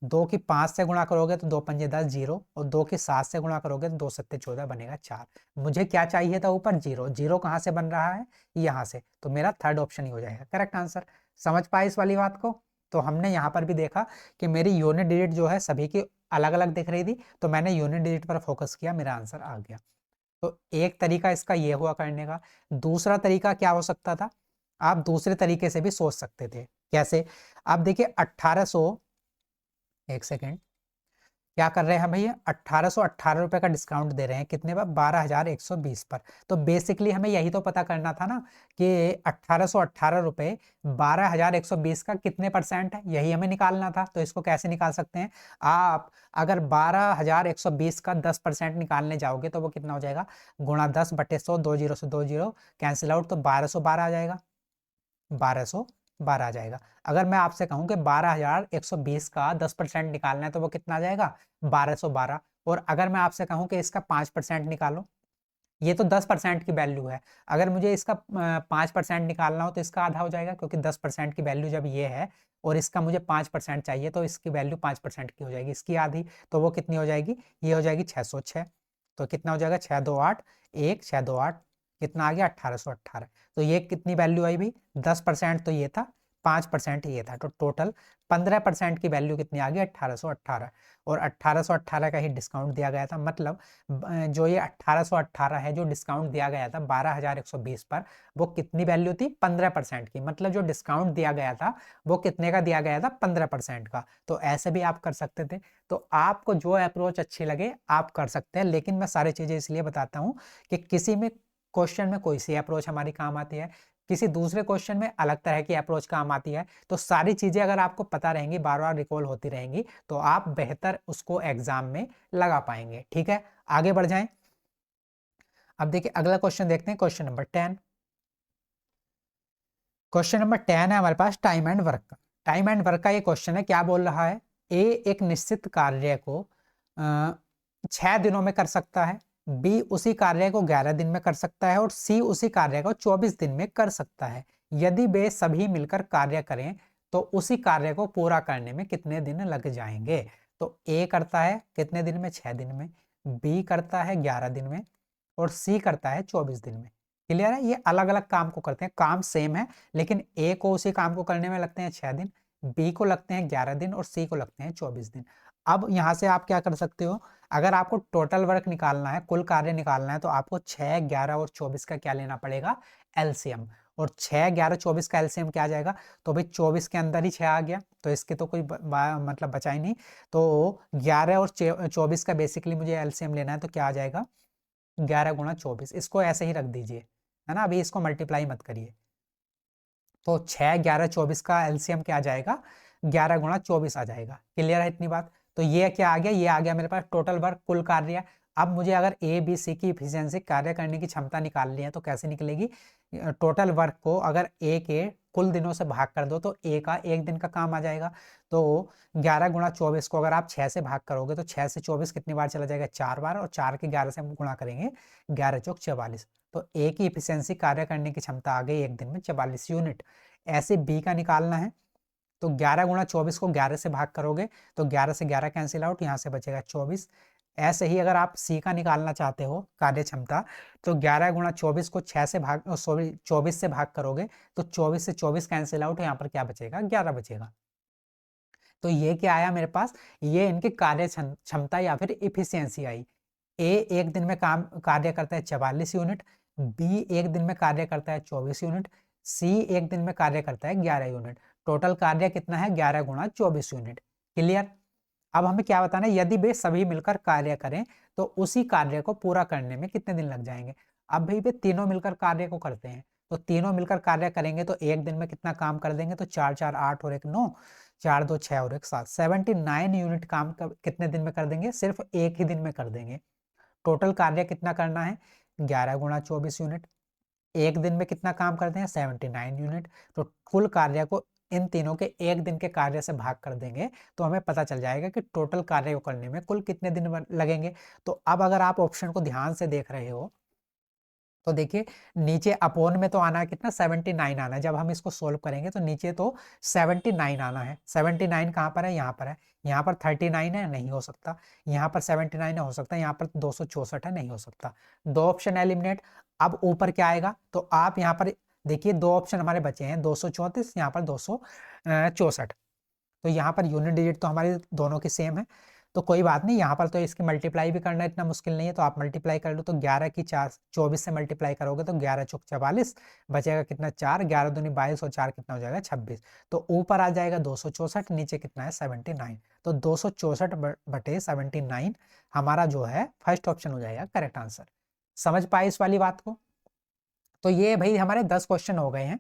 2 की 5 से गुणा करोगे तो 2 पंजे 10 जीरो, और 2 की 7 से गुणा करोगे तो 2 सत्ते 14 बनेगा 4। मुझे क्या चाहिए था ऊपर, 0। 0 कहाँ से बन रहा है, यहाँ से, तो मेरा थर्ड ऑप्शन ही हो जाएगा करेक्ट आंसर। समझ पाए इस वाली बात को। तो हमने यहाँ पर भी देखा कि मेरी यूनिट डिजिट जो है सभी की अलग अलग दिख रही थी, तो मैंने यूनिट डिजिट पर फोकस किया, मेरा आंसर आ गया। तो एक तरीका इसका ये हुआ करने का। दूसरा तरीका क्या हो सकता था, आप दूसरे तरीके से भी सोच सकते थे। कैसे, आप देखिए 1800, एक सेकेंड, क्या कर रहे हैं भैया, 1,818 रुपए का डिस्काउंट दे रहे हैं कितने पर, 12,120 पर। तो बेसिकली हमें यही तो पता करना था ना कि 1,818 रुपए 12,120 का कितने परसेंट है, यही हमें निकालना था। तो इसको कैसे निकाल सकते हैं, आप अगर 12,120 का 10% निकालने जाओगे तो वो कितना हो जाएगा, गुणा 10/100, 2 जीरो से 2 जीरो कैंसिल आउट, तो 1,212 आ जाएगा। 1,212 आ जाएगा। अगर मैं आपसे कहूं कि 12,120 का 10% निकालना है तो वो कितना आ जाएगा, 1,212। और अगर मैं आपसे कहूं कि इसका 5% निकालो, ये तो 10% की वैल्यू है, अगर मुझे इसका 5% निकालना हो तो इसका आधा हो जाएगा, क्योंकि 10% की वैल्यू जब ये है और इसका मुझे 5% चाहिए, तो इसकी वैल्यू 5% की हो जाएगी, इसकी आधी, तो वो कितनी हो जाएगी, ये हो जाएगी 606। तो कितना हो जाएगा, 6 2 8, 1 6 2 8, कितना आ गया 1,818। तो ये कितनी वैल्यू आई भाई, 10% तो ये था, 5% ये था, तो टोटल 15% की वैल्यू कितनी आ गई 1818, और 1818 का ही डिस्काउंट दिया गया था। मतलब जो ये 1818 है जो डिस्काउंट दिया गया था 12,120 पर, वो कितनी वैल्यू थी 15% की। मतलब जो डिस्काउंट दिया गया था वो कितने का दिया गया था 15% का। तो ऐसे भी आप कर सकते थे। तो आपको जो अप्रोच अच्छी लगे आप कर सकते हैं, लेकिन मैं सारी चीजें इसलिए बताता हूँ कि किसी में क्वेश्चन में कोई सी अप्रोच हमारी काम आती है, किसी दूसरे क्वेश्चन में अलग तरह की अप्रोच काम आती है। तो सारी चीजें अगर आपको पता रहेंगी, बार बार रिकॉल होती रहेंगी, तो आप बेहतर उसको एग्जाम में लगा पाएंगे। ठीक है, आगे बढ़ जाएं। अब देखिए अगला क्वेश्चन देखते हैं, क्वेश्चन नंबर 10। क्वेश्चन नंबर 10 है हमारे पास टाइम एंड वर्क का। टाइम एंड वर्क का ये क्वेश्चन है, क्या बोल रहा है, ए एक निश्चित कार्य को 6 दिनों में कर सकता है, बी उसी कार्य को 11 दिन में कर सकता है, और सी उसी कार्य को 24 दिन में कर सकता है। यदि वे सभी मिलकर कार्य करें तो उसी कार्य को पूरा करने में कितने दिन लग जाएंगे। तो ए करता है कितने दिन में, 6 दिन में, बी करता है 11 दिन में, और सी करता है 24 दिन में। क्लियर है, ये अलग अलग काम को करते हैं, काम सेम है, लेकिन ए को उसी काम को करने में लगते हैं 6 दिन, बी को लगते हैं 11 दिन, और सी को लगते हैं 24 दिन। अब यहां से आप क्या कर सकते हो, अगर आपको टोटल वर्क निकालना है, कुल कार्य निकालना है, तो आपको 6, 11 और 24 का क्या लेना पड़ेगा, एलसीएम। और 6, 11, 24 का एलसीएम क्या आ जाएगा, तो भाई 24 के अंदर ही 6 आ गया, तो इसके तो कोई मतलब बचा ही नहीं। तो 11 और 24 का बेसिकली मुझे एलसीएम लेना है, तो क्या आ जाएगा 11 × 24। इसको ऐसे ही रख दीजिए, है ना, अभी इसको मल्टीप्लाई मत करिए। तो 6, 11, 24 का एलसीएम क्या आ जाएगा, 11 × 24 आ जाएगा। क्लियर है इतनी बात। तो ये क्या आ गया, ये आ गया मेरे पास टोटल वर्क, कुल कार्य। अब मुझे अगर ए बी सी की इफिशियंसी, कार्य करने की क्षमता निकालनी है, तो कैसे निकलेगी, टोटल वर्क को अगर ए के कुल दिनों से भाग कर दो तो ए का 1 दिन का काम आ जाएगा। तो 11 × 24 को अगर आप 6 से भाग करोगे तो 6 से 24 कितनी बार चला जाएगा, 4 बार, और 4 के 11 से हम गुणा करेंगे, 11 चौक 44। तो ए की इफिशियंसी, कार्य करने की क्षमता आ गई 1 दिन में 44 यूनिट। ऐसे बी का निकालना है, तो 11 × 24 को 11 से भाग करोगे तो 11 से 11 कैंसिल आउट, यहाँ से बचेगा 24। ऐसे ही अगर आप सी का निकालना चाहते हो कार्य क्षमता, तो 11 × 24 को 6 से भाग, सॉरी 24 से भाग करोगे तो 24 से 24 कैंसिल आउट, यहाँ पर क्या बचेगा, 11 बचेगा। तो ये क्या आया मेरे पास, ये इनकी कार्य क्षमता या फिर इफिशियंसी आई। ए 1 दिन में काम कार्य करता है 44 यूनिट, बी 1 दिन में कार्य करता है 24 यूनिट, सी 1 दिन में कार्य करता है 11 यूनिट। टोटल कार्य कितना है, 11 × 24 यूनिट। क्लियर। अब हमें क्या बताना है, यदि वे सभी मिलकर कार्य करें तो उसी कार्य को पूरा करने में कितने दिन लग जाएंगे। अब भाई वे तीनों मिलकर कार्य को करते हैं, तो तीनों मिलकर कार्य करेंगे तो 1 दिन में कितना काम कर देंगे, तो 4, 4, 8 और 1, 9, 4, 2, 6 और 1, 7, 79 यूनिट काम कितने दिन में कर देंगे, सिर्फ एक ही दिन में कर देंगे। टोटल कार्य कितना करना है, 11 × 24 यूनिट। 1 दिन में कितना काम करते हैं, 79 यूनिट। तो कुल कार्य को इन तीनों के 1 दिन के कार्य से भाग कर देंगे तो हमें पता चल जाएगा कि टोटल कार्य को करने में कुल कितने दिन लगेंगे। तो अब अगर आप ऑप्शन को ध्यान से देख रहे हो तो देखिए नीचे अपोन में तो आना है कितना, 79 आना है। जब हम इसको सोल्व करेंगे तो नीचे तो 79 आना है। 79 कहाँ पर है, यहाँ पर है। यहाँ पर 39 है, नहीं हो सकता। यहाँ पर 79 हो सकता है, यहाँ पर 264 है, नहीं हो सकता। दो ऑप्शन एलिमिनेट। अब ऊपर क्या आएगा, तो आप यहाँ पर देखिए दो ऑप्शन हमारे बचे हैं, 234, यहाँ पर 264। तो यहाँ पर यूनिट डिजिट तो हमारी दोनों की सेम है, तो कोई बात नहीं। यहाँ पर तो इसकी मल्टीप्लाई भी करना इतना मुश्किल नहीं है, तो आप मल्टीप्लाई कर लो। तो 11 की 24 से मल्टीप्लाई करोगे तो 11 चौक 44, बचेगा कितना 4, 11 दूनी 22 और 4 कितना हो जाएगा 26। तो ऊपर आ जाएगा 264, नीचे कितना है 79। तो 264/79 हमारा जो है फर्स्ट ऑप्शन हो जाएगा करेक्ट आंसर। समझ पाए इस वाली बात को। तो ये भाई हमारे 10 क्वेश्चन हो गए हैं।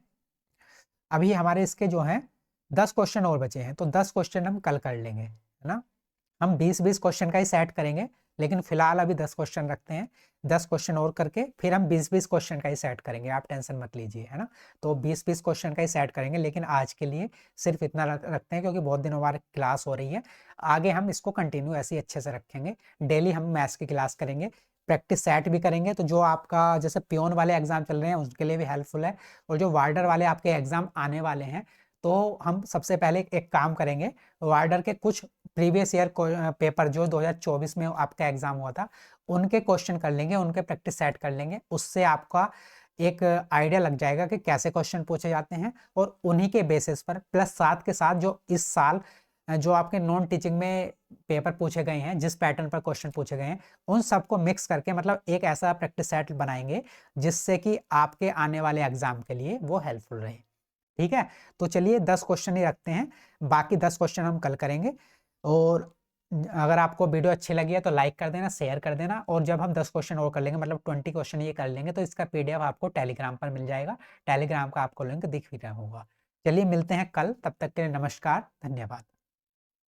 अभी हमारे इसके जो हैं 10 क्वेश्चन और बचे हैं, तो 10 क्वेश्चन हम कल कर लेंगे, है ना। हम 20-20 क्वेश्चन का ही सेट करेंगे, लेकिन फिलहाल अभी 10 क्वेश्चन रखते हैं। 10 क्वेश्चन और करके फिर हम 20-20 क्वेश्चन का ही सेट करेंगे, आप टेंशन मत लीजिए, है ना। तो 20-20 क्वेश्चन का ही सेट करेंगे, लेकिन आज के लिए सिर्फ इतना रखते हैं क्योंकि बहुत दिनों बाद क्लास हो रही है। आगे हम इसको कंटिन्यू ऐसे ही अच्छे से रखेंगे। डेली हम मैथ्स की क्लास करेंगे, प्रैक्टिस सेट भी करेंगे। तो जो आपका जैसे पियोन वाले एग्जाम चल रहे हैं उसके लिए भी हेल्पफुल है, और जो वार्डर वाले आपके एग्जाम आने वाले हैं, तो हम सबसे पहले एक काम करेंगे, वार्डर के कुछ प्रीवियस ईयर पेपर जो 2024 में आपका एग्जाम हुआ था उनके क्वेश्चन कर लेंगे, उनके प्रैक्टिस सेट कर लेंगे। उससे आपका एक आइडिया लग जाएगा कि कैसे क्वेश्चन पूछे जाते हैं, और उन्हीं के बेसिस पर प्लस साथ के साथ जो इस साल जो आपके नॉन टीचिंग में पेपर पूछे गए हैं, जिस पैटर्न पर क्वेश्चन पूछे गए हैं, उन सबको मिक्स करके मतलब एक ऐसा प्रैक्टिस सेट बनाएंगे जिससे कि आपके आने वाले एग्जाम के लिए वो हेल्पफुल रहे। ठीक है, तो चलिए 10 क्वेश्चन ही रखते हैं, बाकी 10 क्वेश्चन हम कल करेंगे। और अगर आपको वीडियो अच्छी लगी है तो लाइक कर देना, शेयर कर देना, और जब हम 10 क्वेश्चन और कर लेंगे, मतलब 20 क्वेश्चन ये कर लेंगे, तो इसका पीडीएफ आपको टेलीग्राम पर मिल जाएगा। टेलीग्राम का आपको लिंक दिख भी रहा होगा। चलिए मिलते हैं कल, तब तक के लिए नमस्कार, धन्यवाद।